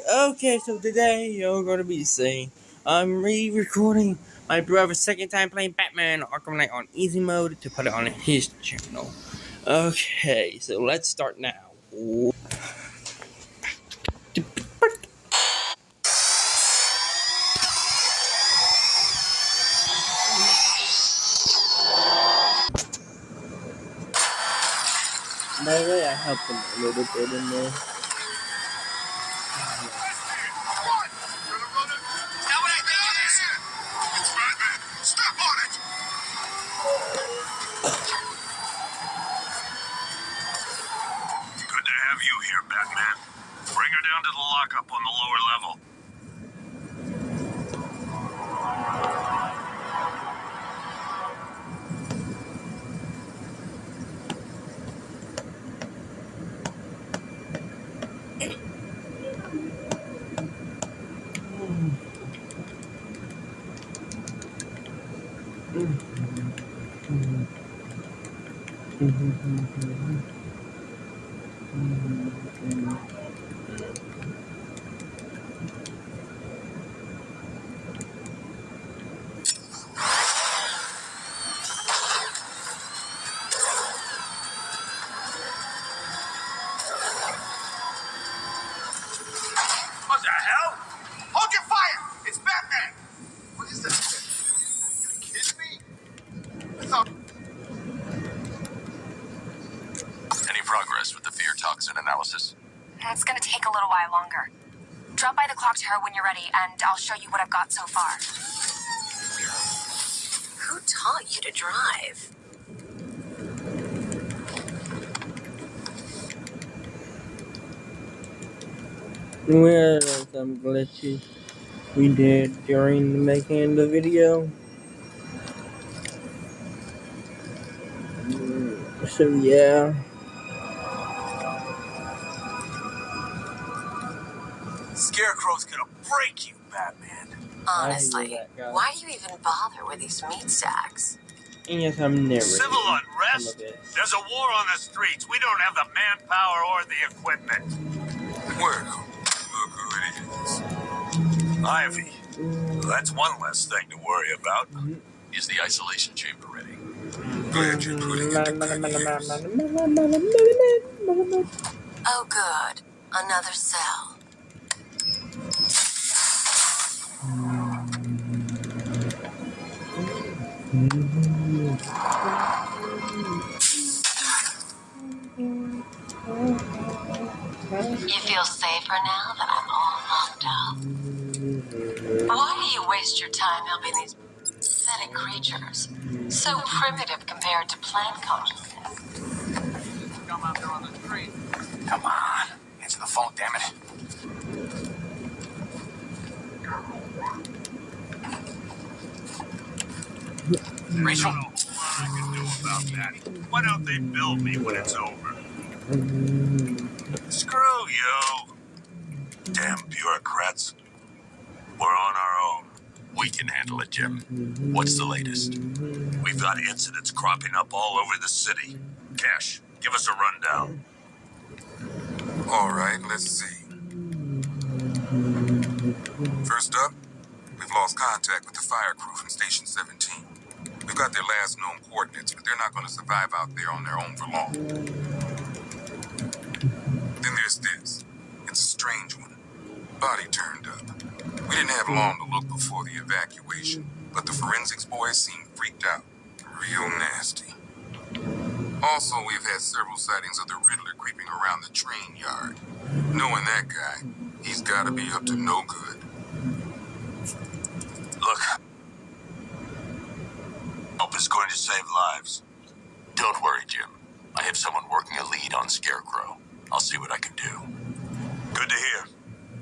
Okay, so today you're gonna be seeing I'm re-recording my brother's second time playing Batman Arkham Knight on easy mode to put it on his channel. Okay, so let's start now. By the way, I helped him a little bit in there. Good to have you here, Batman. Bring her down to the lockup on the lower level. What the hell? Hold your fire! It's Batman! What is this? You kidding me? I thought... Any progress with the fear toxin analysis? It's gonna take a little while longer. Drop by the clock tower when you're ready, and I'll show you what I've got so far. Who taught you to drive? Well, some glitches we did during the making of the video. So yeah. Scarecrow's gonna break you, Batman. Honestly, why do you even bother with these meat sacks? And yes, I'm never. Civil unrest? There's a war on the streets. We don't have the manpower or the equipment. Well, look who it is. Ivy. That's one less thing to worry about. Is the isolation chamber ready? Glad you're putting it to good use. Oh, good. Another cell. You feel safer now that I'm all locked up? Why do you waste your time helping these pathetic creatures? So primitive compared to plant consciousness. Come out there on the street. Come on. Answer the phone, damn it. Rachel? I can do about that. Why don't they bill me when it's over? Screw you. Damn bureaucrats. We're on our own. We can handle it, Jim. What's the latest? We've got incidents cropping up all over the city. Cash, give us a rundown. All right, let's see. First up, we've lost contact with the fire crew from Station 17. We've got their last known coordinates, but they're not going to survive out there on their own for long. Then there's this. It's a strange one. Body turned up. We didn't have long to look before the evacuation, but the forensics boys seemed freaked out. Real nasty. Also, we've had several sightings of the Riddler creeping around the train yard. Knowing that guy, he's got to be up to no good. Look. Help is going to save lives. Don't worry, Jim. I have someone working a lead on Scarecrow. I'll see what I can do. Good to hear.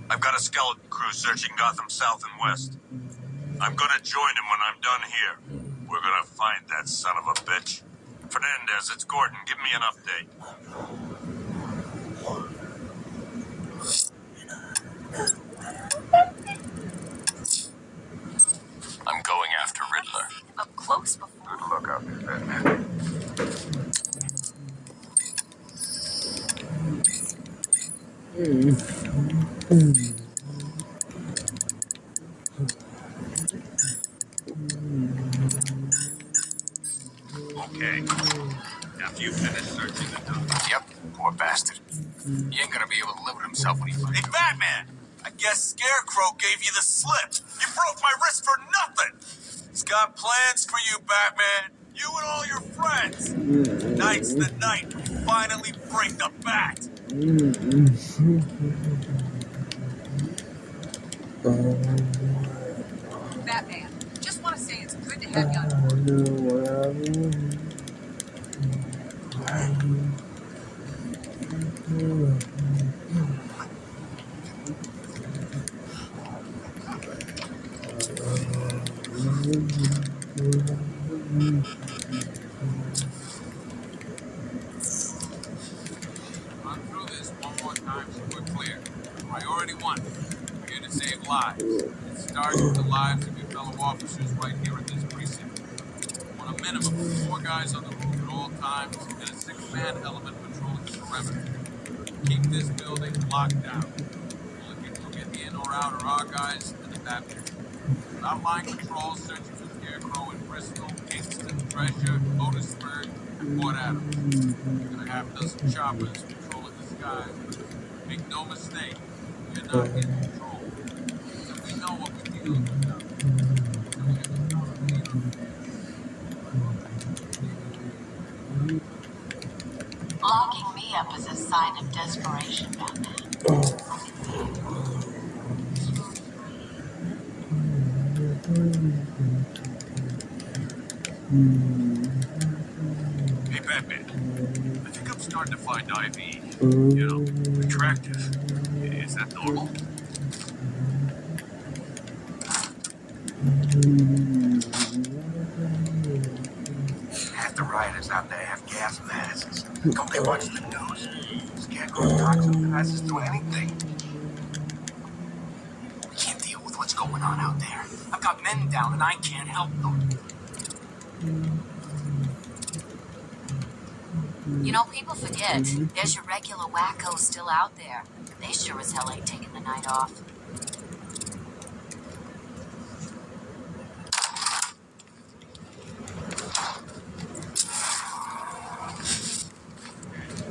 I've got a skeleton crew searching Gotham South and West. I'm gonna join him when I'm done here. We're gonna find that son of a bitch. Fernandez, it's Gordon. Give me an update. I'm going after Riddler. Up close before. Good luck out there, Batman. okay. After you finish searching the dump. Yep, poor bastard. He ain't gonna be able to live with himself when he finds. Hey, Batman! I guess Scarecrow gave you the slip. You broke my wrist for nothing. He's got plans for you, Batman. You and all your friends. Tonight's the night we finally bring the bat. Batman, just want to say it's good to have you on board. Run through this one more time so we're clear. Priority 1. We're here to save lives. It starts with the lives of your fellow officers right here in this precinct. We want a minimum of 4 guys on the roof at all times and a 6-man element patrolling the perimeter. Keep this building locked down. The only people who get in or out are our guys and the Batman. Outline patrols searching for Scarecrow in Bristol, Kingston, Treasure, Otisburg, and Port Adams. We're gonna have dozen choppers patrolling the skies. Make no mistake, we're not in control. So we know what we're dealing with now. Locking me up is a sign of desperation, Batman. Hey, Batman. I think I'm starting to find Ivy, attractive. Is that normal? Half the rioters out there have gas masks. Don't they watch the news? Scarecrow trucks and passes through anything. We can't deal with what's going on out there. I've got men down and I can't help them. You know, people forget. There's your regular wackos still out there. They sure as hell ain't taking the night off.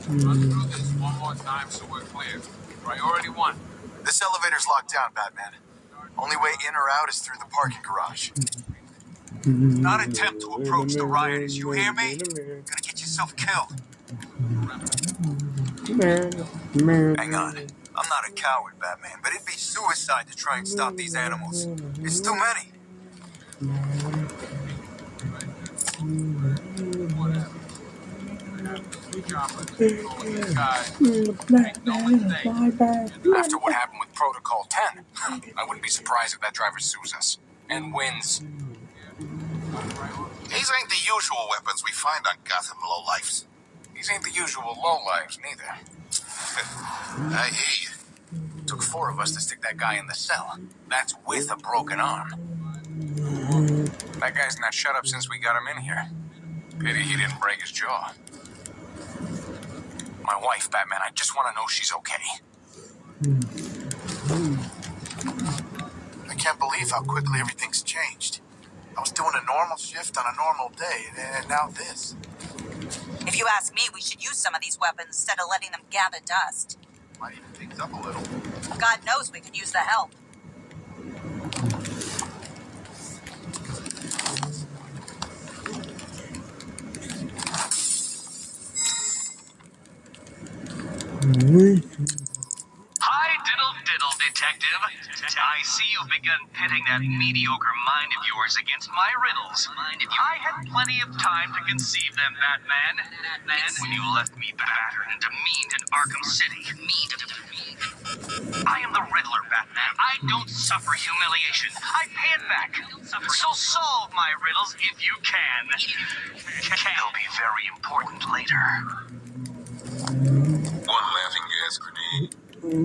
Run through this one more time so we're clear. Priority 1. This elevator's locked down, Batman. Only way in or out is through the parking garage. Do not attempt to approach the rioters, you hear me? You're gonna get yourself killed. Hang on. I'm not a coward, Batman, but it'd be suicide to try and stop these animals. It's too many. After what happened with Protocol 10, I wouldn't be surprised if that driver sues us. And wins. These ain't the usual weapons we find on Gotham lowlifes. These ain't the usual lowlifes, neither. I hear you. Took 4 of us to stick that guy in the cell. That's with a broken arm. That guy's not shut up since we got him in here. Pity he didn't break his jaw. My wife, Batman, I just want to know she's okay. I can't believe how quickly everything's changed. I was doing a normal shift on a normal day, and now this. If you ask me, we should use some of these weapons instead of letting them gather dust. Might even things up a little. God knows we could use the help. Hi, diddle, detective. I see you've begun pitting that mediocre mind of yours against my riddles. I had plenty of time to conceive them, Batman. Then, when you left me battered and demeaned in Arkham City. I am the Riddler, Batman. I don't suffer humiliation. I pay it back. So solve my riddles if you can. They'll be very important later. One laughing gas grenade,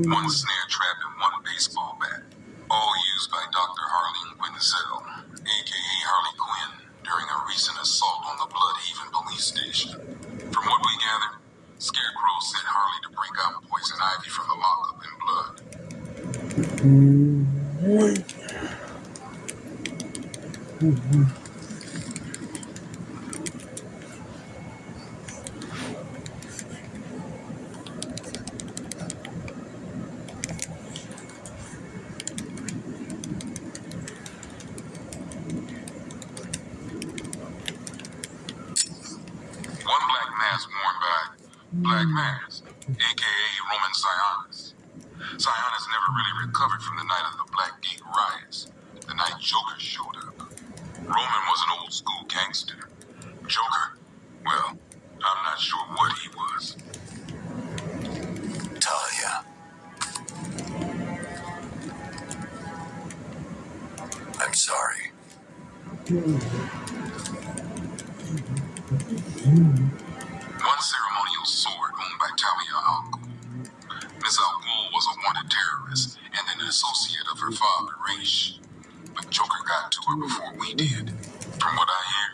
one snare trap, and one baseball bat. All used by Dr. Harleen Quinzel, a.k.a. Harley Quinn, during a recent assault on the Bloodhaven police station. From what we gathered, Scarecrow sent Harley to bring out Poison Ivy from the lockup in blood. Black Mass, a.k.a. Roman Sionis. Sionis never really recovered from the night of the Black Gate riots, the night Joker showed up. Roman was an old-school gangster. Joker, well, I'm not sure what he was. Talia. I'm sorry. One ceremonial sword owned by Talia al Ghul. Miss al Ghul was a wanted terrorist and an associate of her father, Raish. But Joker got to her before we did. From what I hear,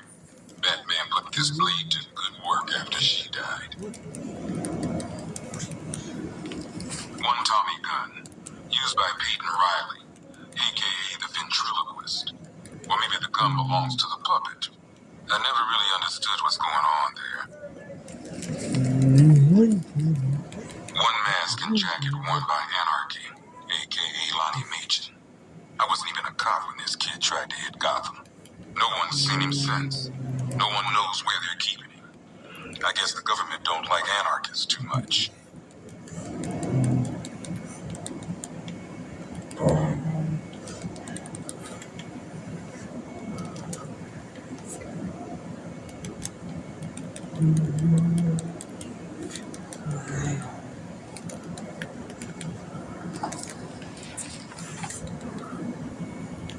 Batman put this blade to good work after she died. One Tommy gun, used by Peyton Riley, a.k.a. the ventriloquist. Or maybe the gun belongs to the puppet. I never really understood what's going on there. One mask and jacket worn by Anarchy, a.k.a. Lonnie Machin. I wasn't even a cop when this kid tried to hit Gotham. No one's seen him since. No one knows where they're keeping him. I guess the government don't like anarchists too much.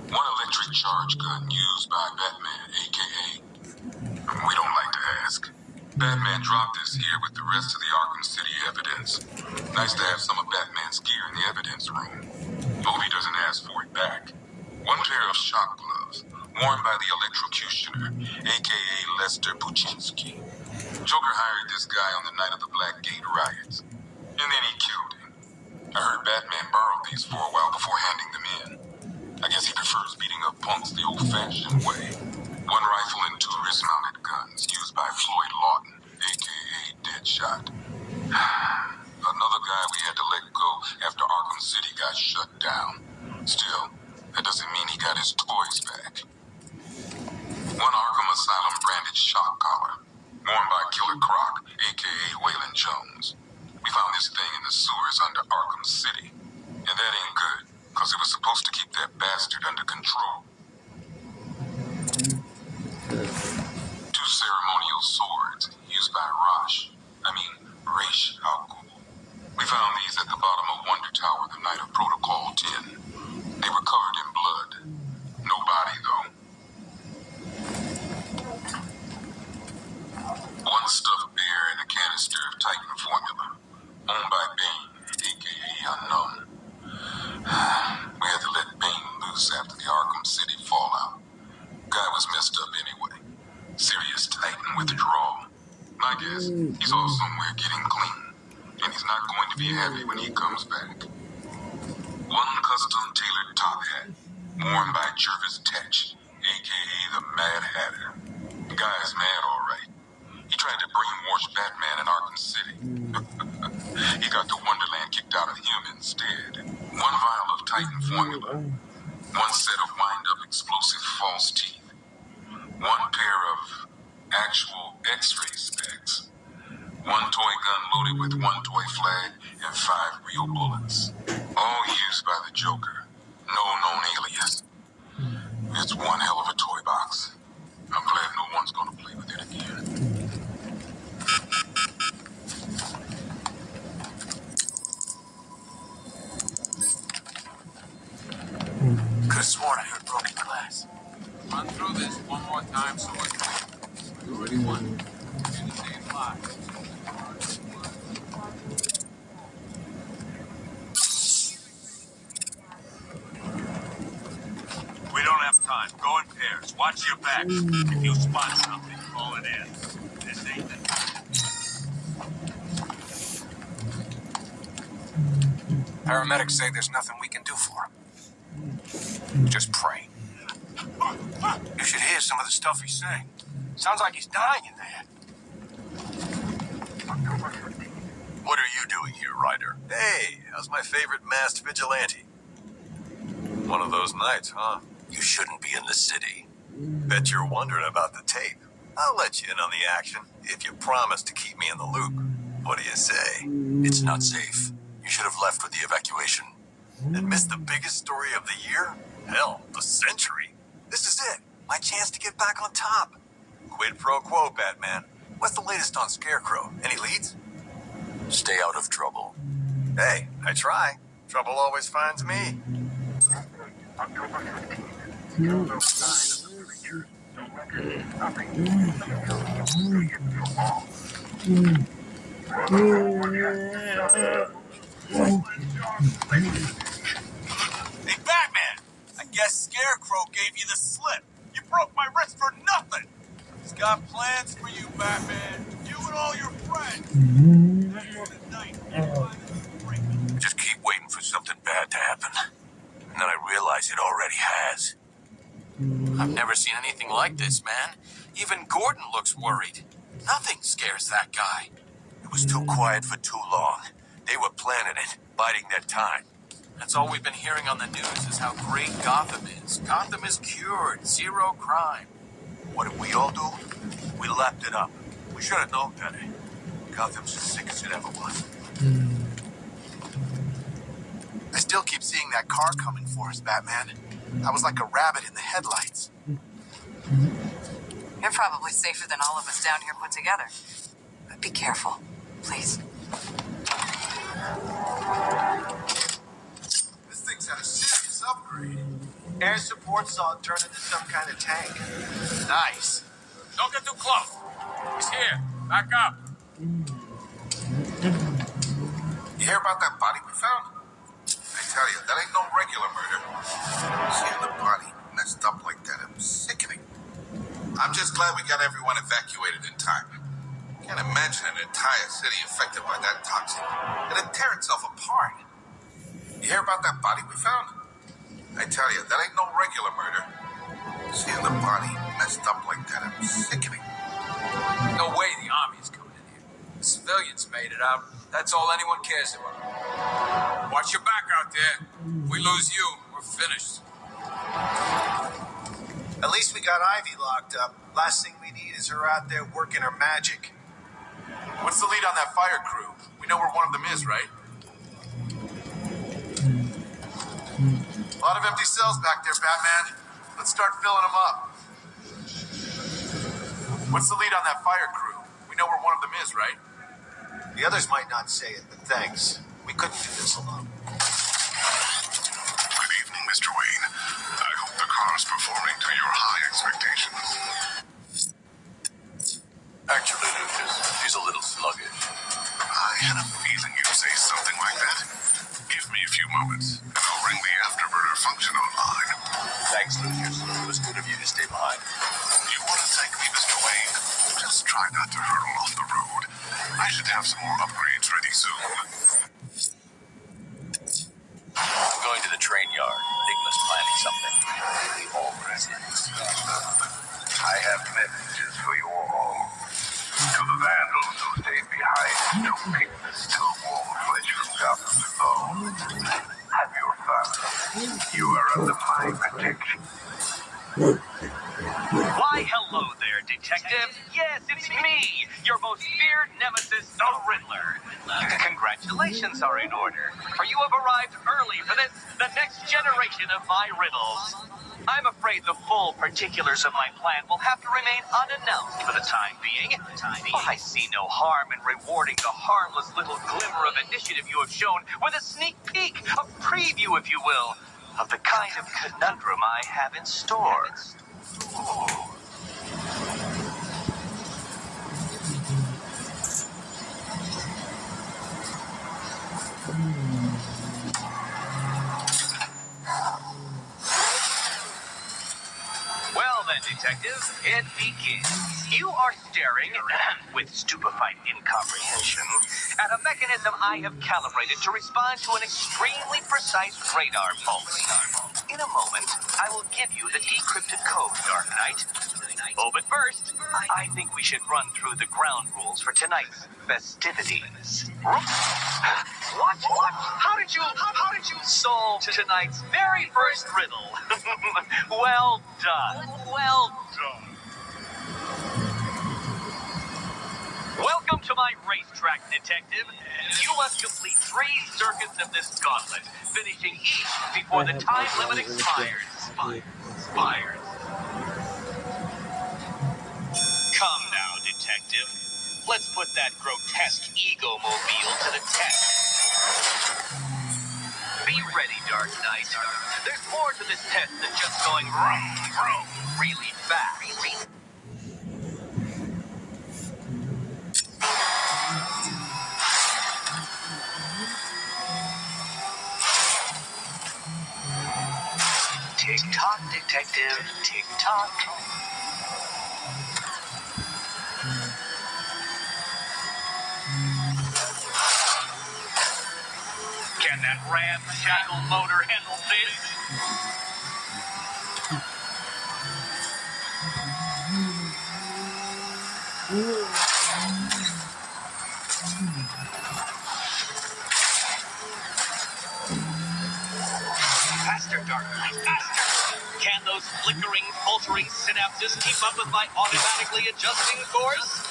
One electric charge gun used by Batman, a.k.a. We don't like to ask. Batman dropped this here with the rest of the Arkham City evidence. Nice to have some of Batman's gear in the evidence room. Hope he doesn't ask for it back. One pair of shock gloves, worn by the electrocutioner, a.k.a. Lester Puchinsky. Joker hired this guy on the night of the Black Gate riots. And then he killed him. I heard Batman borrowed these for a while before handing them in. I guess he prefers beating up punks the old-fashioned way. One rifle and two wrist-mounted guns used by Floyd Lawton, a.k.a. Deadshot. Another guy we had to let go after Arkham City got shut down. Still, that doesn't mean he got his toys back. One Arkham Asylum branded shock collar, worn by Killer Croc, a.k.a. Waylon Jones. We found this thing in the sewers under Arkham City. And that ain't good, because it was supposed to keep that bastard under control. Two ceremonial swords used by Raish al Ghul. We found these at the bottom of Wonder Tower the night of Protocol 10. They were covered in blood. No body, though. One stuffed bear and a canister of Titan formula, owned by Bane, a.k.a. Unknown. We had to let Bane loose after the Arkham City fallout. Guy was messed up anyway. Serious Titan withdrawal. My guess, he's off somewhere getting clean. And he's not going to be happy when he comes back. One custom-tailored top hat, worn by Jervis Tetch, a.k.a. the Mad Hatter. The guy's mad, all right. He tried to brainwash Batman in Arkham City. He got the Wonderland kicked out of him instead. One vial of Titan formula. One set of wind-up explosive false teeth. One pair of actual X-ray specs. One toy gun loaded with one toy flag and 5 real bullets. All used by the Joker. No known alias. It's one hell of a toy box. I'm glad no one's gonna play with it again. Could've sworn I heard broken glass. Run through this one more time so it's clear. You already won. Anything live. We don't have time. Go in pairs. Watch your back. If you spot something, call it in. This ain't the Paramedics say there's nothing we can do for him. Just pray. You should hear some of the stuff he's saying. Sounds like he's dying in there. What are you doing here, Ryder? Hey, how's my favorite masked vigilante? One of those nights, huh? You shouldn't be in the city. Bet you're wondering about the tape. I'll let you in on the action if you promise to keep me in the loop. What do you say? It's not safe. You should have left with the evacuation. And missed the biggest story of the year? Hell, the century. This is it. My chance to get back on top. Quid pro quo, Batman. What's the latest on Scarecrow? Any leads? Stay out of trouble. Hey, I try. Trouble always finds me. October 15th. Hey, Batman! I guess Scarecrow gave you the slip. You broke my wrist for nothing! He's got plans for you, Batman. You and all your friends. Just keep waiting for something bad to happen. And then I realize it already has. I've never seen anything like this, man. Even Gordon looks worried. Nothing scares that guy. It was too quiet for too long. They were planning it, biding their time. That's all we've been hearing on the news is how great Gotham is. Gotham is cured, zero crime. What did we all do? We lapped it up. We should have known better. Gotham's as sick as it ever was. I still keep seeing that car coming for us, Batman. I was like a rabbit in the headlights. You're probably safer than all of us down here put together. But be careful, please. This thing's had a serious upgrade. Air support saw it turn into some kind of tank. Nice. Don't get too close. He's here. Back up. You hear about that body we found? I tell you, that ain't no regular murder. Seeing the body messed up like that, it was sickening. I'm just glad we got everyone evacuated in time. Can't imagine an entire city affected by that toxin. It'd tear itself apart. You hear about that body we found? I tell you, that ain't no regular murder. Seeing the body messed up like that, it was sickening. No way the army's coming in here. The civilians made it out. That's all anyone cares about. Watch your back out there. If we lose you, we're finished. At least we got Ivy locked up. Last thing we need is her out there working her magic. What's the lead on that fire crew? We know where one of them is, right? A lot of empty cells back there, Batman. Let's start filling them up. What's the lead on that fire crew? We know where one of them is, right? The others might not say it, but thanks. We couldn't do this alone. Good evening, Mr. Wayne. I hope the car's performing to your high expectations. Actually, Lucas, he's a little sluggish. I had a feeling you'd say something like that. Give me a few moments, and I'll ring the afterburner function online. Thanks, Lucas. It was good of you to stay behind. You want to thank me, Mr. Wayne? Just try not to hurtle off the road. I should have some more upgrades ready soon. I'm going to the train yard. Enigma's planning something. Really always is. I have messages for you all. To the vandals who stayed behind to pick the still warm flesh from Gotham below. Have your fun. You are under my protection. Why, hello there, Detective. Yes, it's me, your most feared nemesis, the Riddler. Congratulations are in order, for you have arrived early for this, the next generation of my riddles. I'm afraid the full particulars of my plan will have to remain unannounced for the time being. But I see no harm in rewarding the harmless little glimmer of initiative you have shown with a sneak peek, a preview, if you will, of the kind of conundrum I have in store. Ooh. Well then, Detective, it begins. You are staring, with stupefied incomprehension, at a mechanism I have calibrated to respond to an extremely precise radar pulse. In a moment, I will give you the decrypted code, Dark Knight. Oh, but first, I think we should run through the ground rules for tonight's festivities. What? How did you solve tonight's very first riddle? Well done. Well done. Welcome to my racetrack, detective. You must complete 3 circuits of this gauntlet, finishing each before the time limit expires. Expires. Come now, detective. Let's put that grotesque ego-mobile to the test. Be ready, Dark Knight. There's more to this test than just going vroom, vroom, really fast. Tick-tock, detective, tick-tock. Can that ramshackle motor handle this? Faster, Dark Knight, faster! Can those flickering, faltering synapses keep up with my automatically adjusting course?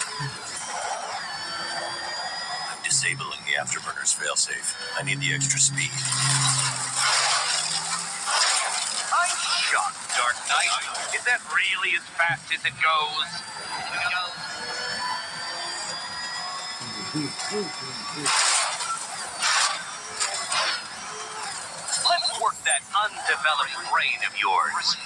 I'm disabling the afterburner's failsafe. I need the extra speed. I'm shocked, Dark Knight. Is that really as fast as it goes? Let's work that undeveloped brain of yours.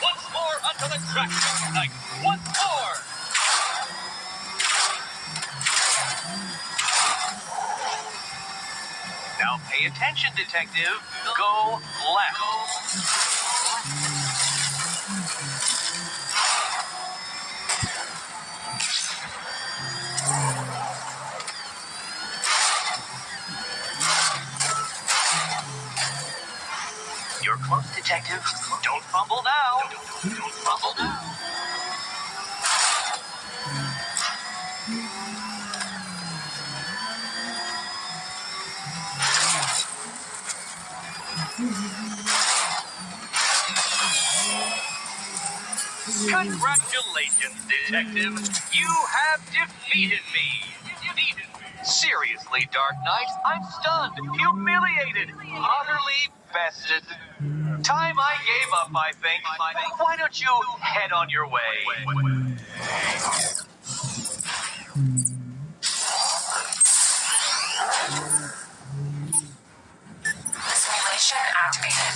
Once more onto the track, Dark Knight. Once more! Now pay attention, detective. Go left. You're close, detective. Don't fumble now. Don't fumble now. Congratulations, detective. You have defeated me. Seriously, Dark Knight, I'm stunned, humiliated, utterly bested. Time I gave up, I think. Why don't you head on your way? Simulation activated.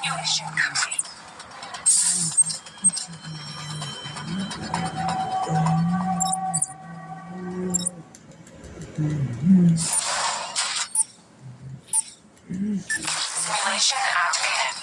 Simulation complete. Simulation activated.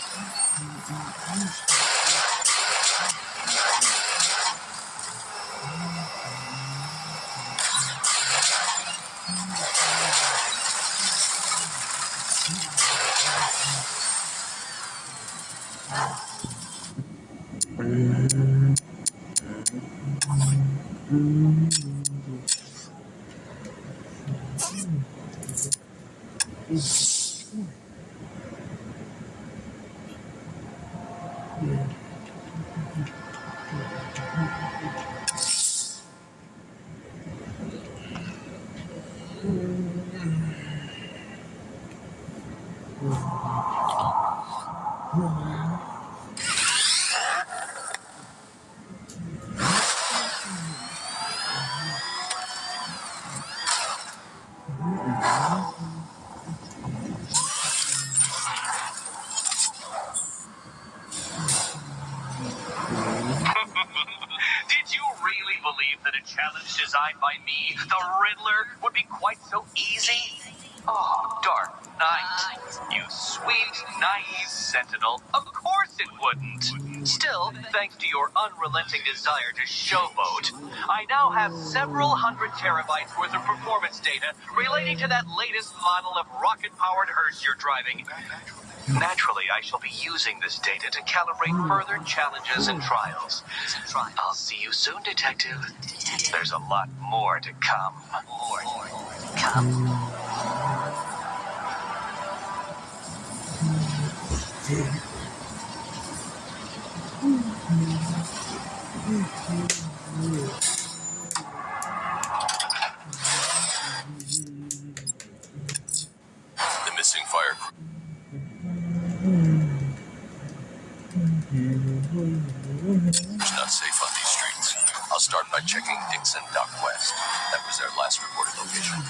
believe that a challenge designed by me, the Riddler, would be quite so easy? Oh, Dark Knight, you sweet, naive sentinel, of course it wouldn't. Still, thanks to your unrelenting desire to showboat, I now have several hundred terabytes worth of performance data relating to that latest model of rocket-powered hearse you're driving. Naturally, I shall be using this data to calibrate further challenges and trials. I'll see you soon, Detective. There's a lot more to come. The missing fire crew. It's not safe on these streets. I'll start by checking Dixon Dock West. That was their last reported location.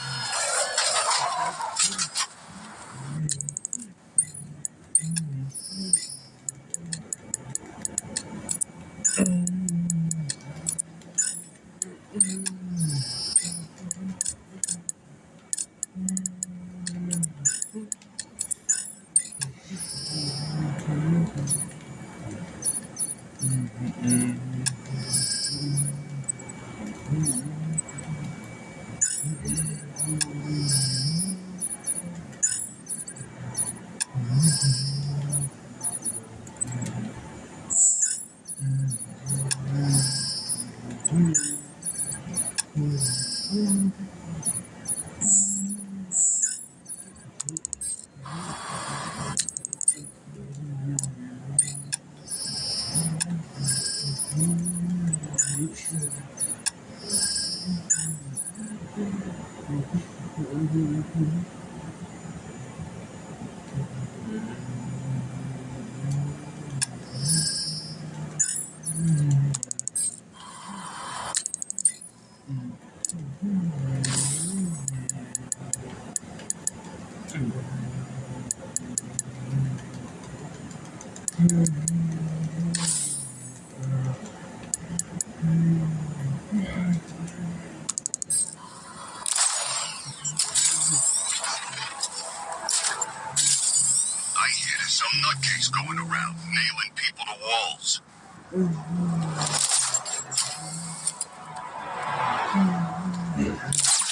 I hear there's some nutcase going around, nailing people to walls.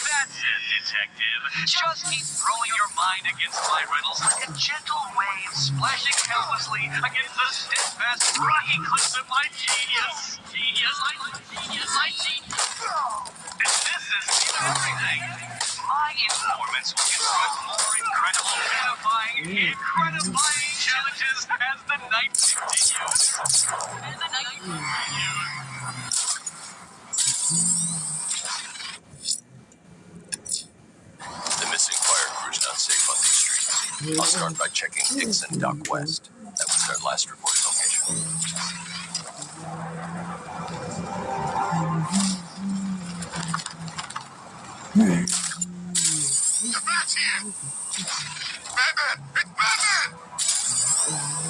That's it, Detective. Just keep throwing your mind against my riddles like a gentle wave splashing helplessly against the steadfast rocky cliffs of my genius. And this is everything. My informants will get through more incredible, incredifying challenges as the night continues. The missing fire crew's not safe on these streets. I'll start by checking Dixon Dock West. That was their last reported location. The bat's here! Batman! It's Batman!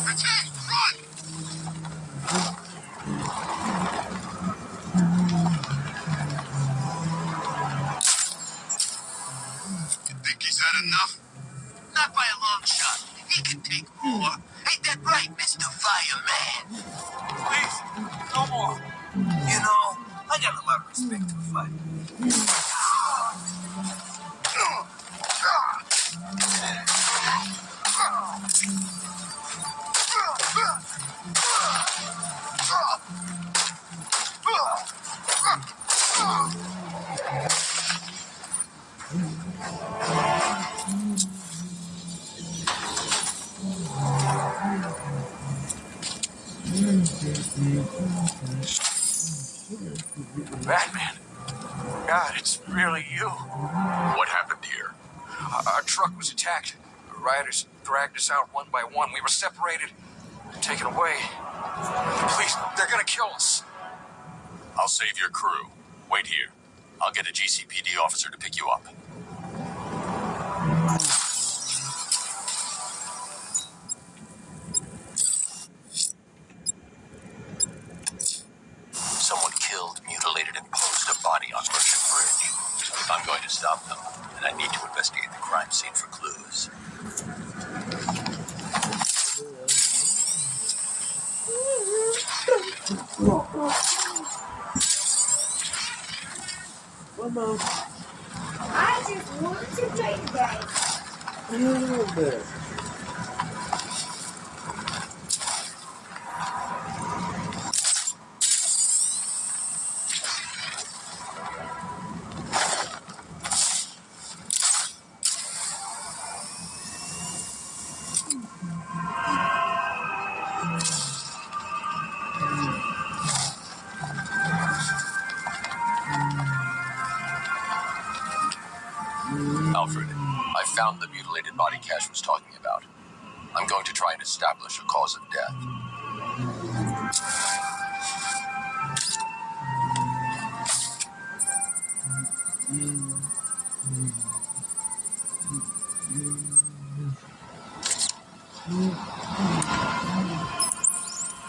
Protect! Run! You think he's had enough? Not by a long shot. He can take more. Ain't that right, Mr. Fireman? Please, no more. You know, I got a lot of respect for fight. Batman. God, it's really you. What happened here? Our truck was attacked. The rioters dragged us out one by one. We were separated, taken away. Please, they're gonna kill us. I'll save your crew. Wait here. I'll get a GCPD officer to pick you up. Someone killed, mutilated, and posed a body on Merchant Bridge. If I'm going to stop them, then I need to investigate the crime scene for clues. I just want to play today. A little bit. Alfred, I found the mutilated body Cash was talking about. I'm going to try and establish a cause of death.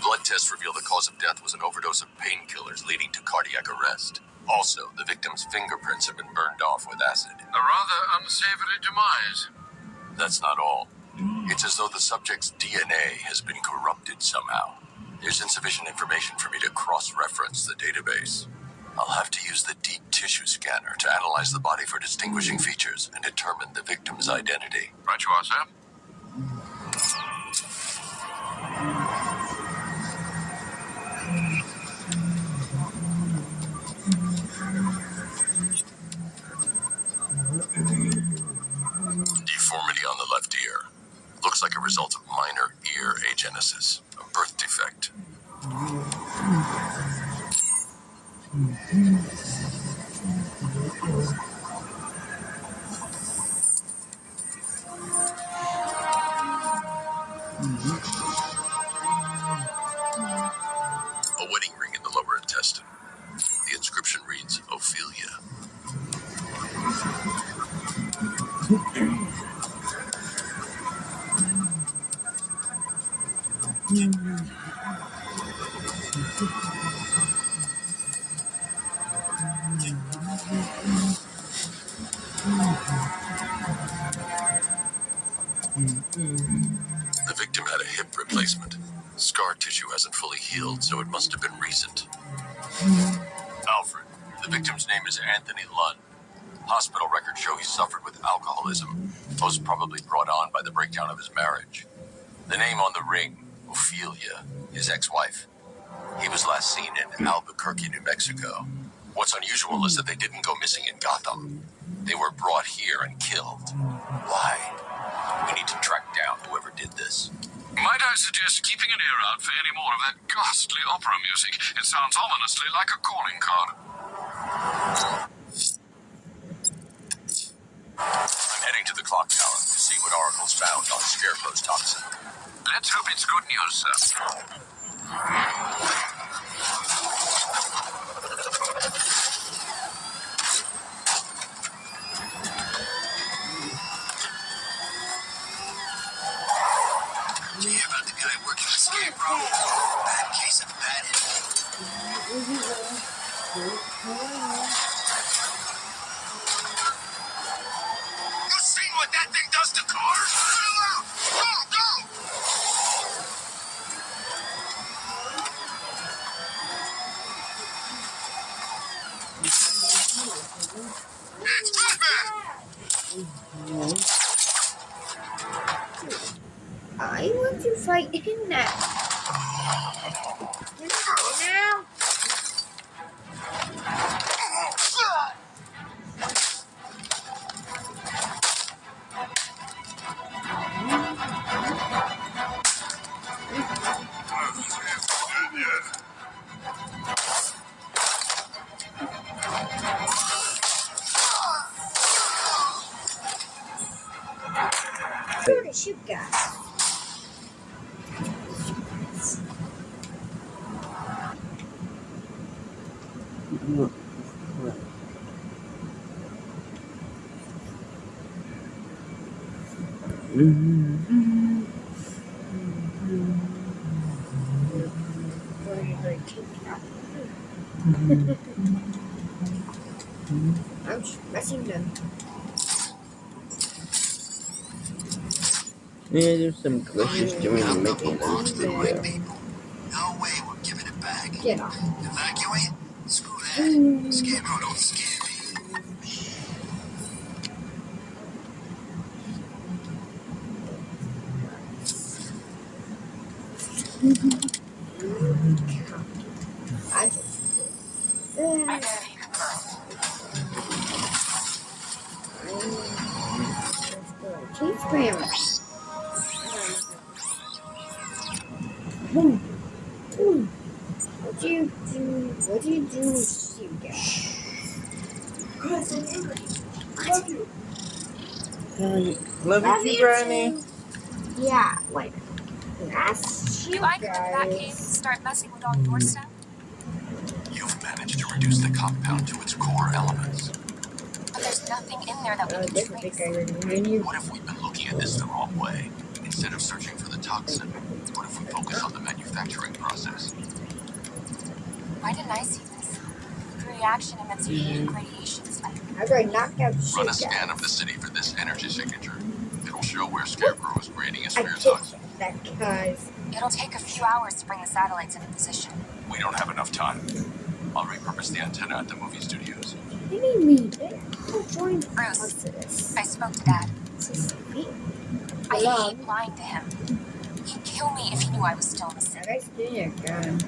Blood tests reveal the cause of death was an overdose of painkillers leading to cardiac arrest. Also, the victim's fingerprints have been burned off with acid. A rather unsavory demise. That's not all. It's as though the subject's DNA has been corrupted somehow. There's insufficient information for me to cross-reference the database. I'll have to use the deep tissue scanner to analyze the body for distinguishing features and determine the victim's identity. Right you are, sir. Deformity on the left ear. Looks like a result of minor ear agenesis, a birth defect. A wedding ring in the lower intestine. The inscription reads, Ophelia. The victim had a hip replacement. Scar tissue hasn't fully healed, so it must have been recent. Alfred, the victim's name is Anthony Lund. Hospital records show he suffered with alcoholism, most probably brought on by the breakdown of his marriage. The name on the ring, Ophelia, his ex-wife. He was last seen in Albuquerque, New Mexico. What's unusual is that they didn't go missing in Gotham. They were brought here and killed. Why? We need to track down whoever did this. Might I suggest keeping an ear out for any more of that ghastly opera music? It sounds ominously like a calling card. I'm heading to the clock tower to see what Oracle's found on Scarecrow's toxin. Let's hope it's good news, sir. Did you hear about the guy working with Scarecrow? Bad case of bad You seen what that thing does to cars? Go, go! It's Batman! I want to fight him now. Now. Where to shoot guys? I'm just messing them. Yeah, there's some glitches during the making of this video. No way we're giving it back. Get off. Evacuate? Screw that. Scarecrow don't scare me. I just. Identity confirmed. Cheese grammar. Boom. Boom. What do you do? What do you do with you guys? Love you. Love you, Granny. Yeah, like that's you Do I come into that cave and guys. start messing with all your stuff? You've managed to reduce the compound to its core elements. But there's nothing in there that we can Different trace. thing I already knew. What if we've been looking at this the wrong way? Instead of searching for the toxin, what if we focus on the manufacturing process? Why didn't I see this? The reaction emits a unique radiation spectrum. I got knocked out shit, Run a guys. scan of the city for this energy signature. It'll show where Scarecrow is creating a I sphere did toxin. that, guys. It'll take a few hours to bring the satellites into position. We don't have enough time. I'll repurpose the antenna at the movie studios. What do you mean? Who joined us Bruce, to this? I spoke to Dad. This is me. I Hello? hate lying to him. He'd kill me if he knew I was still in the That city. guy's getting a gun.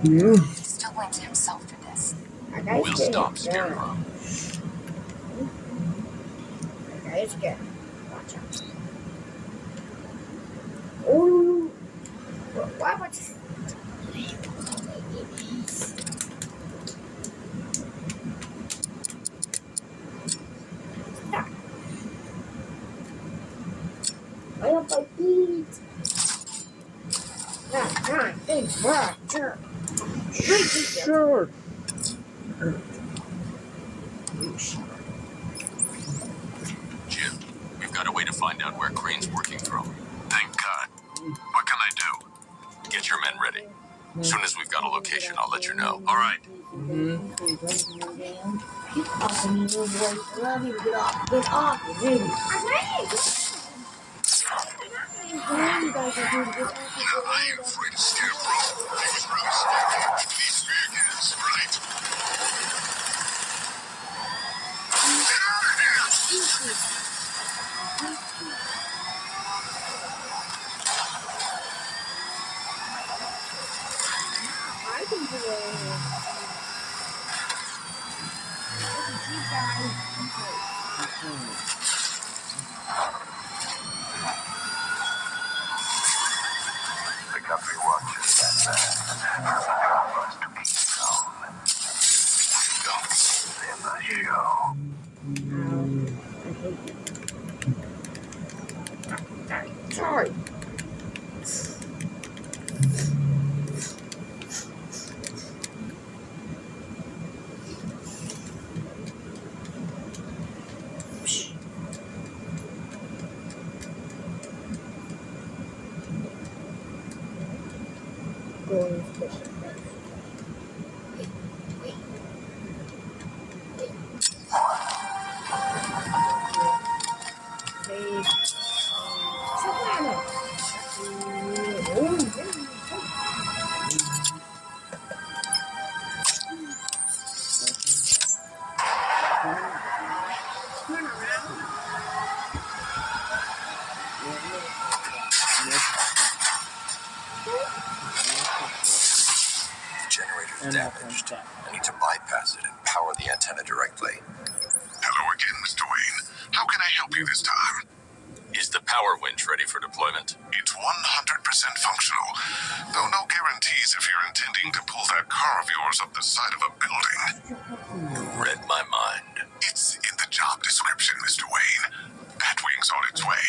He still blames himself for this. That guy's We'll getting stop a Scarecrow. gun. That guy's getting. Watch out. Oh, why would you? Stop. I have my feet. That time, things were sure. Sure. Jim, we've got a way to find out where Crane's working from. Thank God. What can I do? Get your men ready. As soon as we've got a location, I'll let you know. All right. Get off, baby. I ain't afraid of Scarecrow. He was really scary. These figures, right? Get out of here! I can do it. The country watches that man. Promise to keep calm. Don't in the show. Sorry. Generator's damaged. I need to bypass it and power the antenna directly. Hello again, Mr. Wayne. How can I help you this time? Is the power winch ready for deployment? It's 100% functional, though no guarantees if you're intending to pull that car of yours up the side of a building. You read my mind. It's in the job description, Mr. Wayne. Batwing's on its way.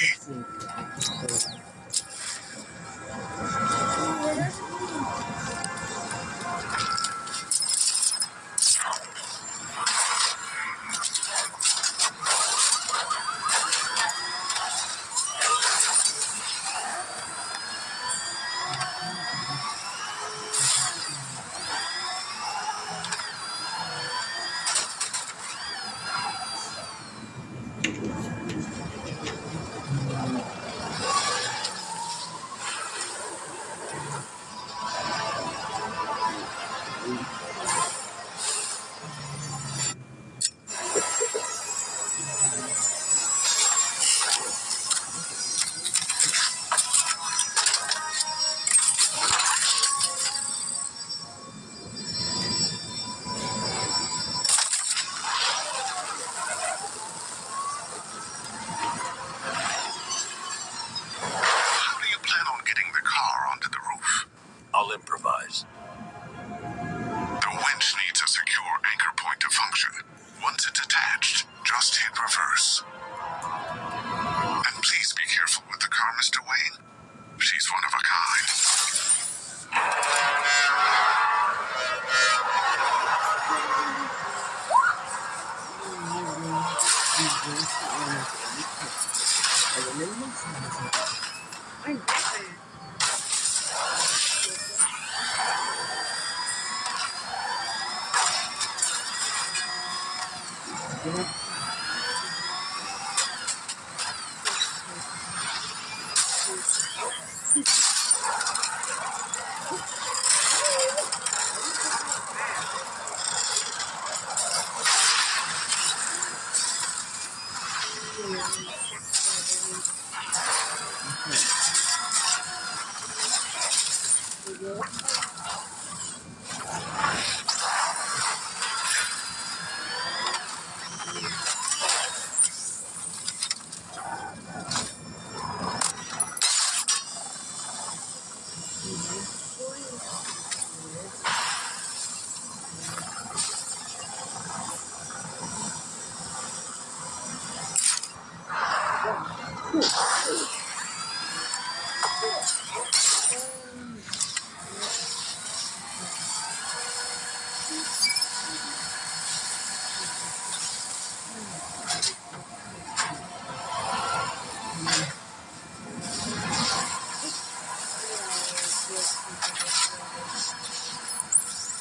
must hit reverse. And please be careful with the car, Mr. Wayne. She's one of a kind. I'm Batman.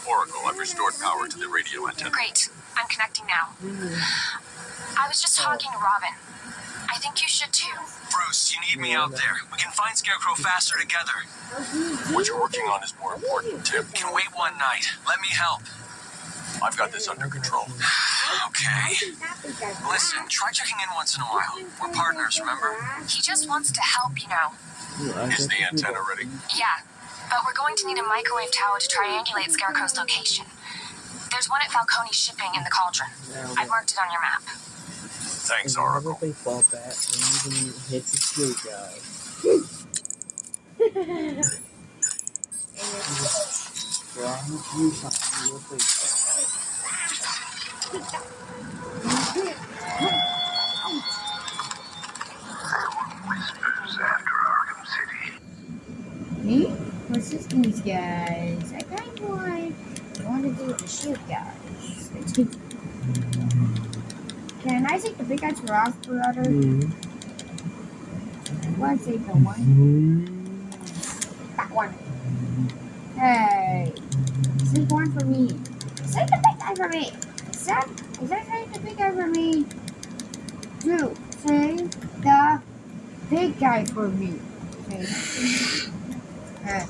Oracle, I've restored power to the radio antenna. Great. I'm connecting now. I was just talking to Robin. I think you should too. Bruce, you need me out there. We can find Scarecrow faster together. What you're working on is more important, Tim. Can wait one night. Let me help. I've got this under control. Okay. Listen, try checking in once in a while. We're partners, remember? He just wants to help, you know. Is the antenna ready? Yeah, but we're going to need a microwave tower to triangulate Scarecrow's location. There's one at Falcone's shipping in the Cauldron. I've marked it on your map. Thanks, Oracle. Baseball bat and even hit the shield guy. Whispers after Arkham City. Me? What's this, these guys? I kind of want to do with the shield guys. Can I take the big guy to Ross, brother? Let's take the one. That one. Hey. Take one for me. Take the big guy for me. Is that take the big guy for me? Dude, take the big guy for me. Okay.